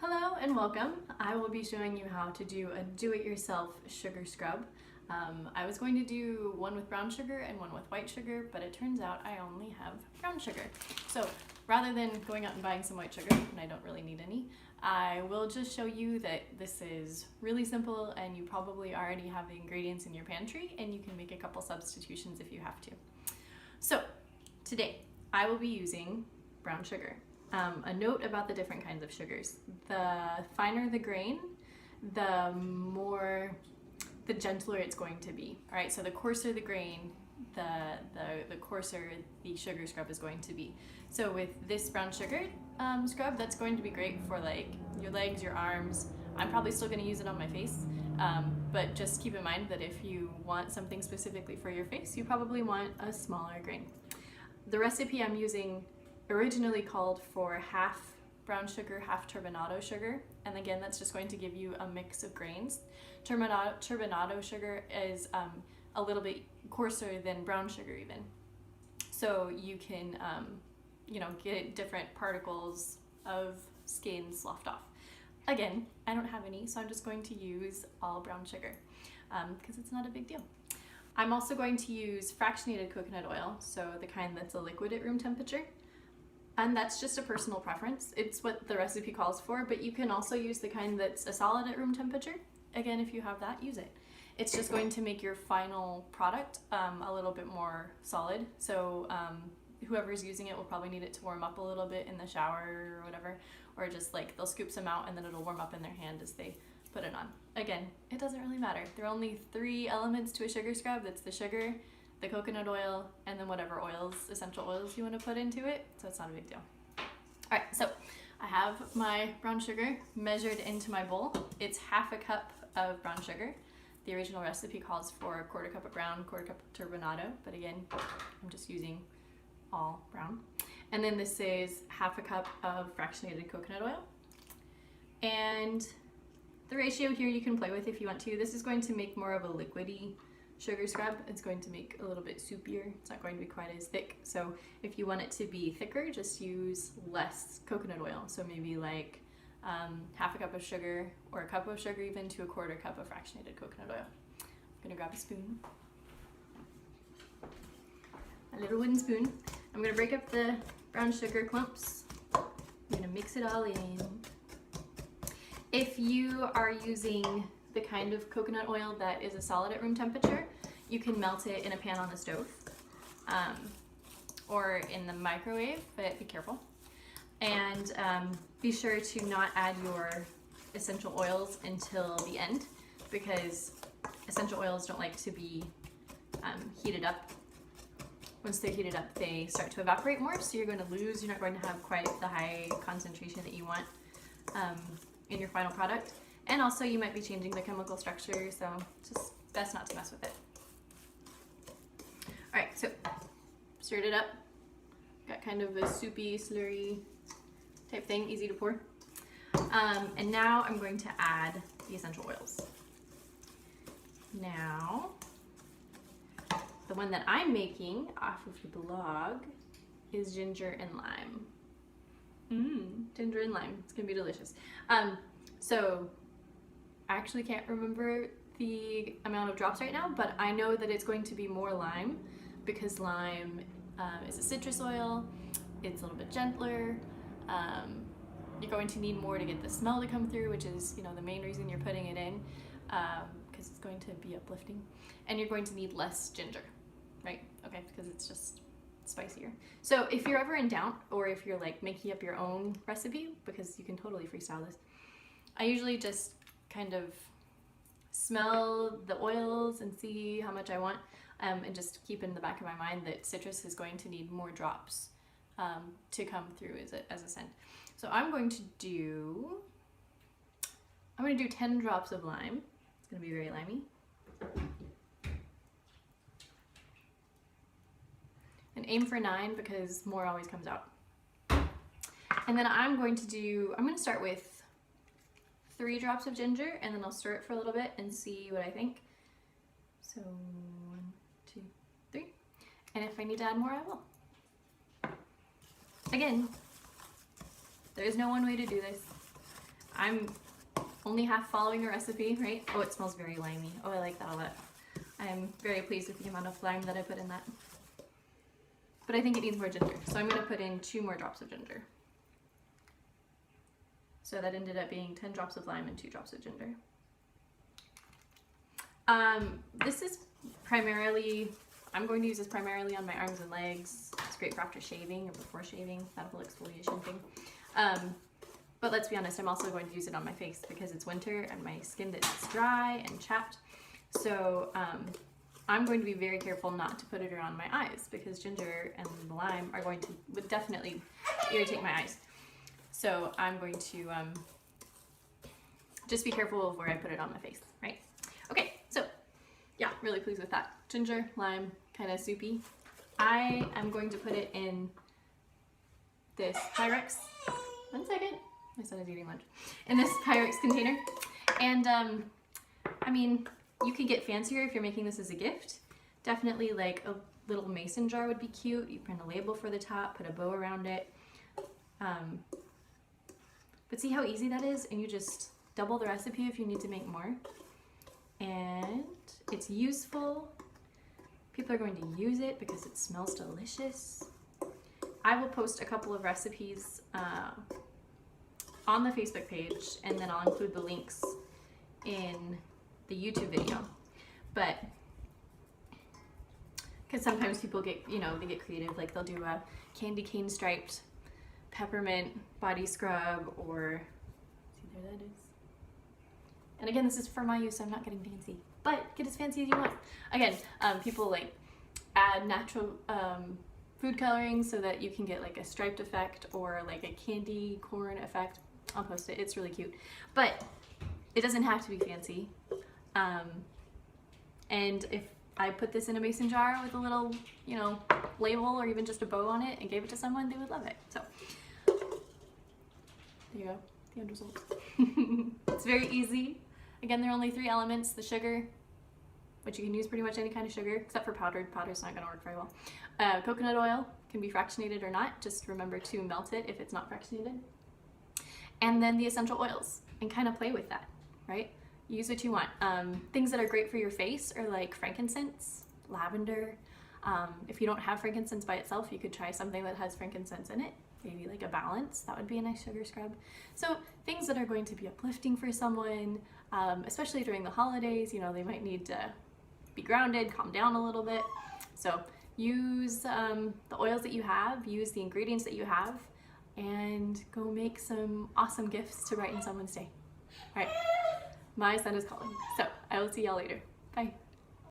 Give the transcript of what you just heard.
Hello and welcome. I will be showing you how to do a do-it-yourself sugar scrub. I was going to do one with brown sugar and one with white sugar, but it turns out I only have brown sugar. So rather than going out and buying some white sugar, and I don't really need any, I will just show you that this is really simple and you probably already have the ingredients in your pantry and you can make a couple substitutions if you have to. So today I will be using brown sugar. A note about the different kinds of sugars. The finer the grain, the gentler it's going to be. All right, so the coarser the grain, the coarser the sugar scrub is going to be. So with this brown sugar scrub, that's going to be great for like your legs, your arms. I'm probably still going to use it on my face, but just keep in mind that if you want something specifically for your face, you probably want a smaller grain. The recipe I'm using originally called for half brown sugar, half turbinado sugar, and again that's just going to give you a mix of grains. Turbinado sugar is a little bit coarser than brown sugar even, so you can get different particles of skin sloughed off. Again, I don't have any, so I'm just going to use all brown sugar because it's not a big deal. I'm also going to use fractionated coconut oil, so the kind that's a liquid at room temperature. And that's just a personal preference. It's what the recipe calls for, but you can also use the kind that's a solid at room temperature. Again, if you have that, use it. It's just going to make your final product a little bit more solid. So whoever's using it will probably need it to warm up a little bit in the shower or whatever, or just like they'll scoop some out and then it'll warm up in their hand as they put it on. Again, it doesn't really matter. There are only 3 elements to a sugar scrub. That's the sugar, the coconut oil, and then whatever oils, essential oils you want to put into it, so it's not a big deal. Alright, so I have my brown sugar measured into my bowl. It's half a cup of brown sugar. The original recipe calls for a quarter cup of brown, quarter cup of turbinado, but again, I'm just using all brown. And then this is half a cup of fractionated coconut oil. And the ratio here you can play with if you want to. This is going to make more of a liquidy sugar scrub. It's going to make a little bit soupier. It's not going to be quite as thick. So if you want it to be thicker, just use less coconut oil. So maybe like half a cup of sugar or a cup of sugar even to a quarter cup of fractionated coconut oil. I'm gonna grab a spoon, a little wooden spoon. I'm gonna break up the brown sugar clumps. I'm gonna mix it all in. If you are using the kind of coconut oil that is a solid at room temperature, you can melt it in a pan on the stove or in the microwave, but be careful. And be sure to not add your essential oils until the end, because essential oils don't like to be heated up. Once they're heated up, they start to evaporate more, so you're going to lose. You're not going to have quite the high concentration that you want in your final product. And also you might be changing the chemical structure, so it's just best not to mess with it. All right, so stirred it up. Got kind of a soupy, slurry type thing, easy to pour. And now I'm going to add the essential oils. Now, the one that I'm making off of the blog is ginger and lime. Ginger and lime, it's gonna be delicious. So I actually can't remember the amount of drops right now, but I know that it's going to be more lime because lime is a citrus oil. It's a little bit gentler. You're going to need more to get the smell to come through, which is the main reason you're putting it in, because it's going to be uplifting. And you're going to need less ginger, right? Okay, because it's just spicier. So if you're ever in doubt, or if you're like making up your own recipe, because you can totally freestyle this, I usually just kind of smell the oils and see how much I want, and just keep in the back of my mind that citrus is going to need more drops to come through as a scent. So I'm going to do 10 drops of lime. It's going to be very limey. And aim for 9 because more always comes out. And then I'm going to start with 3 drops of ginger, and then I'll stir it for a little bit and see what I think. So 1, 2, 3. And if I need to add more, I will. Again, there is no one way to do this. I'm only half following a recipe, right? Oh, it smells very limey. Oh, I like that a lot. I'm very pleased with the amount of lime that I put in that. But I think it needs more ginger, so I'm going to put in 2 more drops of ginger. So that ended up being 10 drops of lime and 2 drops of ginger. This is primarily, I'm going to use this primarily on my arms and legs. It's great for after shaving or before shaving, that whole exfoliation thing. But let's be honest, I'm also going to use it on my face because it's winter and my skin is dry and chapped. So I'm going to be very careful not to put it around my eyes because ginger and the lime are going to would definitely irritate my eyes. So I'm going to just be careful of where I put it on my face, right? Okay, so yeah, really pleased with that. Ginger, lime, kind of soupy. I am going to put it in this Pyrex. One second. My son is eating lunch. In this Pyrex container. And I mean, you could get fancier if you're making this as a gift. Definitely like a little mason jar would be cute. You print a label for the top, put a bow around it. But see how easy that is? And you just double the recipe if you need to make more. And it's useful. People are going to use it because it smells delicious. I will post a couple of recipes on the Facebook page, and then I'll include the links in the YouTube video. But because sometimes people get, you know, they get creative, like they'll do a candy cane striped peppermint body scrub, or see, there that is. And again, this is for my use, so I'm not getting fancy, but get as fancy as you want. Again, people like add natural food coloring so that you can get like a striped effect or like a candy corn effect. I'll post it, it's really cute, but it doesn't have to be fancy. And if I put this in a mason jar with a little, you know, label or even just a bow on it and gave it to someone, they would love it. So there you go, the end result. It's very easy. Again, there are only 3 elements: the sugar, which you can use pretty much any kind of sugar except for powdered. Powder's not going to work very well. Coconut oil can be fractionated or not. Just remember to melt it if it's not fractionated. And then the essential oils, and kind of play with that, right? Use what you want. Things that are great for your face are like frankincense, lavender. If you don't have frankincense by itself, you could try something that has frankincense in it. Maybe like a balance, that would be a nice sugar scrub. So things that are going to be uplifting for someone, especially during the holidays, you know, they might need to be grounded, calm down a little bit. So use the oils that you have, use the ingredients that you have, and go make some awesome gifts to brighten someone's day. All right, my son is calling, so I will see y'all later. Bye.